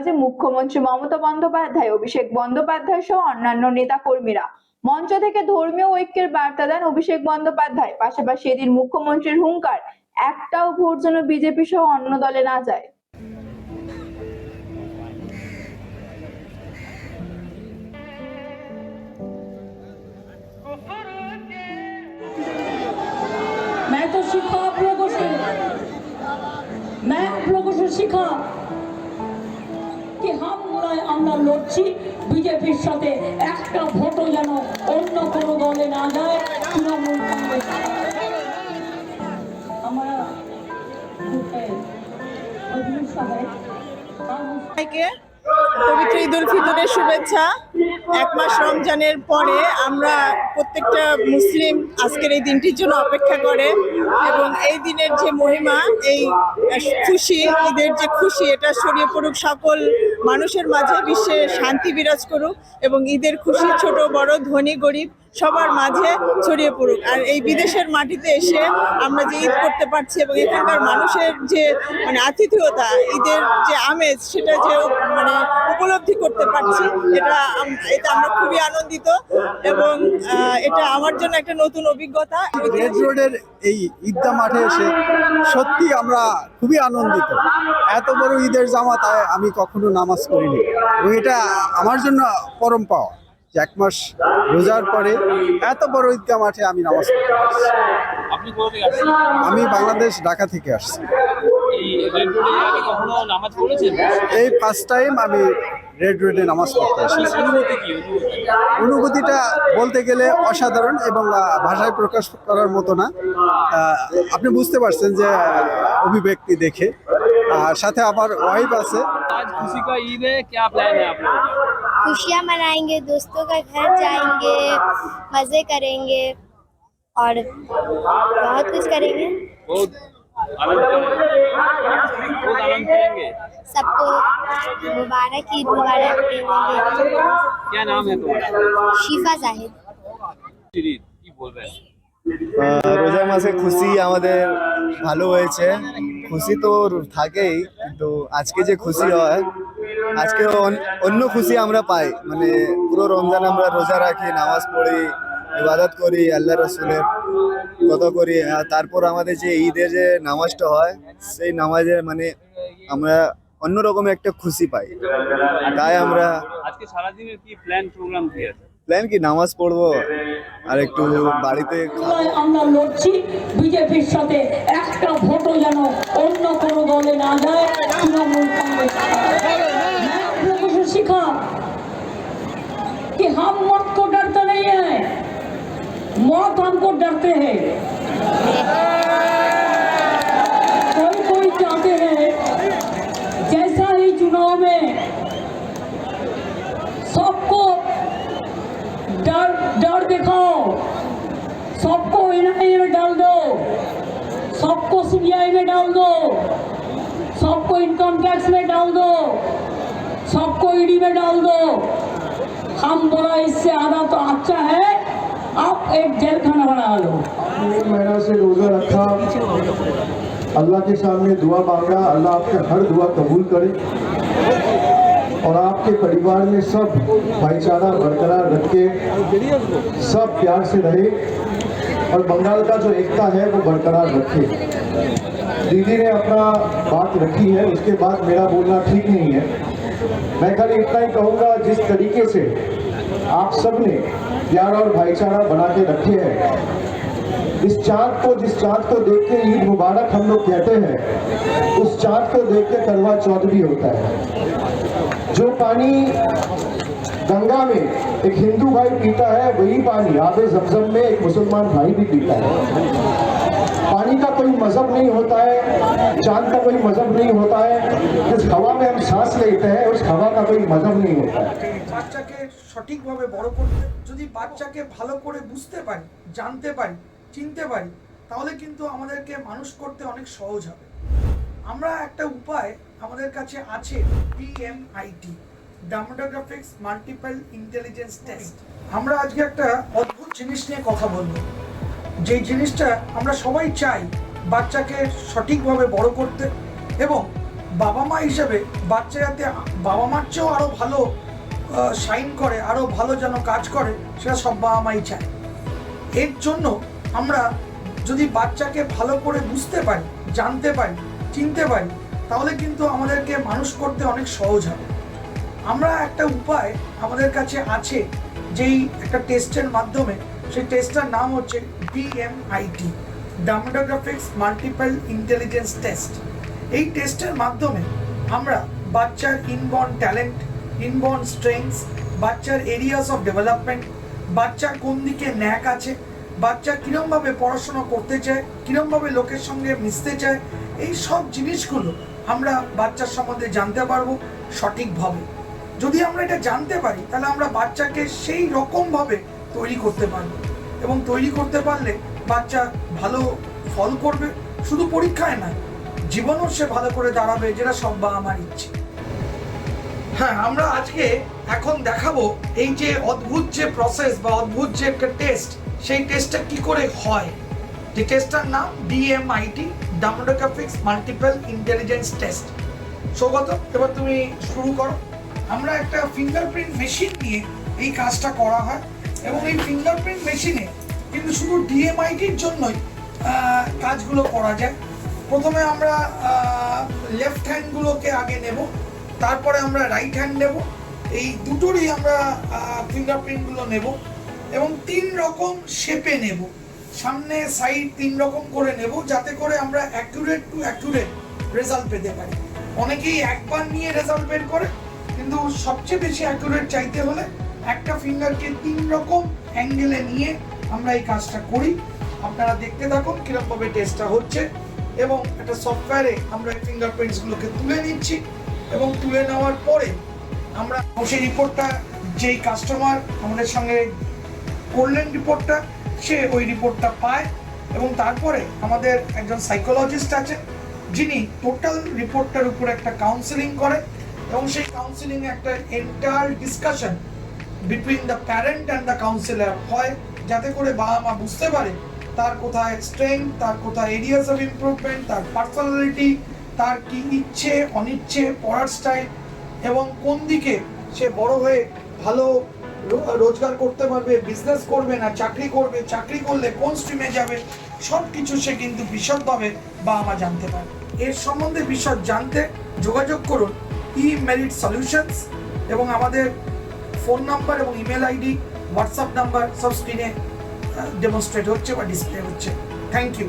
মাঝে মুখ্যমন্ত্রী মমতা বন্দ্যোপাধ্যায়, অভিষেক বন্দ্যোপাধ্যায় সহ অন্যান্য নেতা কর্মীরা মঞ্চ থেকে ধর্মীয় ঐক্যের বার্তা দেন অভিষেক বন্দ্যোপাধ্যায়। পাশাপাশি এদিন মুখ্যমন্ত্রীর হুঙ্কার, একটাও ভোট যেন বিজেপি সহ অন্য দলে না যায়। मैं तो सीखा आप लोगों से, मैं आप लोगों से सीखा कि আমরা লড়ছি বিজেপির সাথে, একটা ভোটও যেন অন্য কোনো দলে না যায়। তৃণমূল কংগ্রেস हमारा পবিত্র ঈদ উল ফিতরের শুভেচ্ছা। এক মাস রমজানের পরে আমরা প্রত্যেকটা মুসলিম আজকের এই দিনটির জন্য অপেক্ষা করে এবং এই দিনের যে মহিমা, এই খুশি, ঈদের যে খুশি, এটা ছড়িয়ে পড়ুক সকল মানুষের মাঝে, বিশ্বে শান্তি বিরাজ করুক এবং ঈদের খুশি ছোট বড় ধনী গরিব সবার মাঝে ছড়িয়ে পড়ুক। আর এই বিদেশের মাটিতে এসে আমরা যে ঈদ করতে পারছি এবং এখানকার মানুষের যে আতিথেয়তা, ঈদের যে আমেজ, সেটা যে উপলব্ধি করতে পারছি, এটা আমরা খুবই আনন্দিত এবং এটা আমার জন্য একটা নতুন অভিজ্ঞতা। রেড রোডের এই ঈদগাহ মাঠে এসে সত্যি আমরা খুবই আনন্দিত। এত বড় ঈদের জামাতায় আমি কখনো নামাজ পড়িনি এবং এটা আমার জন্য পরম পাওয়া। এক মাস রোজার পরে এত বড় ঈদগাহ মাঠে আমি নামাজ পড়তে পারছি। আমি বাংলাদেশ, ঢাকা থেকে আসছি। এই ফার্স্ট টাইম আমি রেড রোডে নামাজ পড়তে এসেছি। অনুভূতিটা বলতে গেলে অসাধারণ এবং ভাষায় প্রকাশ করার মতো না। আপনি বুঝতে পারছেন যে অভিব্যক্তি দেখে। সাথে আমার ওয়াইফ আছে। खुशी का ईद है, क्या प्लान है आप लोगों का? खुशियाँ मनाएंगे, दोस्तों का घर जाएंगे, मजे करेंगे और बहुत कुछ करेंगे। बहुत आनंद करेंगे। सबको मुबारक ईद मुबारक करेंगे। क्या नाम है तुम्हारा? शिफा जाहिद। কি বলবেন? রোজার মাসে খুশি আমাদের ভালো হয়েছে। খুশি তো থাকেই, কিন্তু আজকে যে খুশি হয়, আজকে অন্য খুশি আমরা পাই। পুরো রমজান আমরা রোজা রাখি, নামাজ পড়ি, ইবাদত করি, আল্লাহ রসুলের কথা করি। তারপর আমাদের যে ঈদের যে নামাজটা হয়, সেই নামাজে আমরা অন্যরকম একটা খুশি পাই। তাই আমরা আজকে সারাদিনের কি প্ল্যান প্রোগ্রাম কি আছে? প্ল্যান কি, নামাজ পড়বো আর একটু বাড়িতে। আমরা লড়ছি বিজেপির সাথে, একটা ভোটও যেন অন্য কোনো দলে না যায়। তৃণমূল কংগ্রেস सीखा कि हम मौत को डरते नहीं है, मौत हमको डरते हैं। कोई चाहते हैं जैसा ही चुनाव में सबको डर दिखाओ, सबको एनआईए में डाल दो, सबको सीबीआई में डाल दो, सबको इनकम टैक्स में डाल दो, सबको ईडी में डाल दो। हम बोला इससे आधा तो अच्छा है, आप एक जेल खाना बना लो। एक महीना से रोजा रखा, अल्लाह के सामने दुआ मांगा, अल्लाह आपके हर दुआ कबूल करे और आपके परिवार में सब भाईचारा बरकरार रखे, सब प्यार से रहे और बंगाल का जो एकता है वो बरकरार रखे। दीदी ने अपना बात रखी है, उसके बाद मेरा बोलना ठीक नहीं है। मैं खाली इतना ही कहूँगा, जिस तरीके से आप सब ने प्यार और भाईचारा बना के रखे हैं, जिस चाँद को देख के ईद मुबारक हम लोग कहते हैं, उस चाँद को देख के करवा चौथ भी होता है। जो पानी गंगा में एक हिंदू भाई पीता है, वही पानी आबे ज़मज़म में एक मुसलमान भाई भी पीता है। पानी का कोई मजहब नहीं होता है, चांद का कोई मजहब नहीं होता है, जिस हवा में हम सांस लेते हैं उस हवा का कोई मजहब नहीं होता है। বাচ্চাকে সঠিকভাবে বড় করতে, যদি বাচ্চাকে ভালো করে বুঝতে পারি, জানতে পারি, চিনতে পারি, তাহলে কিন্তু আমাদেরকে মানুষ করতে অনেক সহজ হবে। আমরা একটা উপায় আমাদের কাছে আছে, PMIT, demographics multiple intelligence test. আমরা আজকে একটা অদ্ভুত জিনিস নিয়ে কথা বলবো, যে জিনিসটা আমরা সবাই চাই বাচ্চাকে সঠিকভাবে বড় করতে এবং বাবা মা হিসেবে বাচ্চা যাতে বাবা মার চেয়েও আরও ভালো শাইন করে, আরও ভালো যেন কাজ করে, সেটা সব বাবা মাই চায়। এর জন্য আমরা যদি বাচ্চাকে ভালো করে বুঝতে পারি, জানতে পারি, চিনতে পারি, তাহলে কিন্তু আমাদেরকে মানুষ করতে অনেক সহজ হবে। আমরা একটা উপায় আমাদের কাছে আছে, যেই একটা টেস্টের মাধ্যমে, সেই টেস্টটার নাম হচ্ছে DMIT, demographics multiple intelligence test. এই টেস্টের মাধ্যমে আমরা বাচ্চার ইনবর্ন ট্যালেন্ট, ইনবর্ন স্ট্রেংথস, বাচ্চার এরিয়াস অফ ডেভেলপমেন্ট, বাচ্চার কোন দিকে ন্যাক আছে, বাচ্চা কীরমভাবে পড়াশোনা করতে চায়, কীরমভাবে লোকের সঙ্গে মিশতে চায়, এই সব জিনিসগুলো আমরা বাচ্চার সম্বন্ধে জানতে পারবো সঠিকভাবে। যদি আমরা এটা জানতে পারি, তাহলে আমরা বাচ্চাকে সেই রকমভাবে তৈরি করতে পারবো, এবং তৈরি করতে পারলে বাচ্চা ভালো ফল করবে, শুধু পরীক্ষায় নয়, জীবনও সে ভালো করে দাঁড়াবে, যেটা সব বাবা মার ইচ্ছে। হ্যাঁ, আমরা আজকে এখন দেখাবো এই যে অদ্ভুত যে প্রসেস বা অদ্ভুত যে একটা টেস্ট, সেই টেস্টটা কি করে হয়। যে টেস্টটার নাম DMIT, demographics multiple intelligence test. Saugata, এবার তুমি শুরু করো। আমরা একটা ফিঙ্গারপ্রিন্ট মেশিন নিয়ে এই কাজটা করা হয়, এবং এই ফিঙ্গারপ্রিন্ট মেশিনে কিন্তু শুধু DMITর জন্যই কাজগুলো করা যায়। প্রথমে আমরা লেফট হ্যান্ডগুলোকে আগে নেব, তারপরে আমরা রাইট হ্যান্ড নেব, এই দুটোরই আমরা ফিঙ্গারপ্রিন্টগুলো নেব, এবং 3 রকম শেপে নেব, সামনে সাইড 3 রকম করে নেব, যাতে করে আমরা অ্যাকুরেট টু অ্যাকুরেট রেজাল্ট পেতে পারি। অনেকেই একবার নিয়ে রেজাল্ট বের করে, কিন্তু সবচেয়ে বেশি অ্যাকুরেট চাইতে হলে একটা ফিঙ্গারকে 3 রকম অ্যাঙ্গেলে নিয়ে আমরা এই কাজটা করি। আপনারা দেখতে থাকুন কীরকমভাবে টেস্টটা হচ্ছে, এবং একটা সফটওয়্যারে আমরা এই ফিঙ্গারপ্রিন্টসগুলোকে তুলে নিচ্ছি, এবং তুলে নেওয়ার পরে আমরা সেই রিপোর্টটা, যেই কাস্টমার আমাদের সঙ্গে করলেন রিপোর্টটা, সে ওই রিপোর্টটা পায়, এবং তারপরে আমাদের একজন সাইকোলজিস্ট আছেন, যিনি টোটাল রিপোর্টটার উপরে একটা কাউন্সেলিং করে, এবং সেই কাউন্সেলিংয়ে একটা entire discussion between the parent and the councillor হয়, যাতে করে বাবা মা বুঝতে পারে তার কোথায় স্ট্রেংথ, তার কোথায় এরিয়াস অফ ইমপ্রুভমেন্ট, তার পার্সোনালিটি, তার কি ইচ্ছে অনিচ্ছে, পড়ার স্টাইল, এবং কোন দিকে সে বড় হয়ে ভালো রোজগার করতে পারবে, বিজনেস করবে না চাকরি করবে, চাকরি করলে কোন স্ট্রিমে যাবে, সব কিছু সে কিন্তু বিশদভাবে বাবা মা জানতে পারে। এর সম্বন্ধে বিশদ জানতে যোগাযোগ করুন eMerit Solutions, এবং আমাদের ফোন নাম্বার এবং ইমেল আইডি, হোয়াটসঅ্যাপ নাম্বার সব স্ক্রিনে ডেমনস্ট্রেট হচ্ছে বা ডিসপ্লে হচ্ছে। Thank you.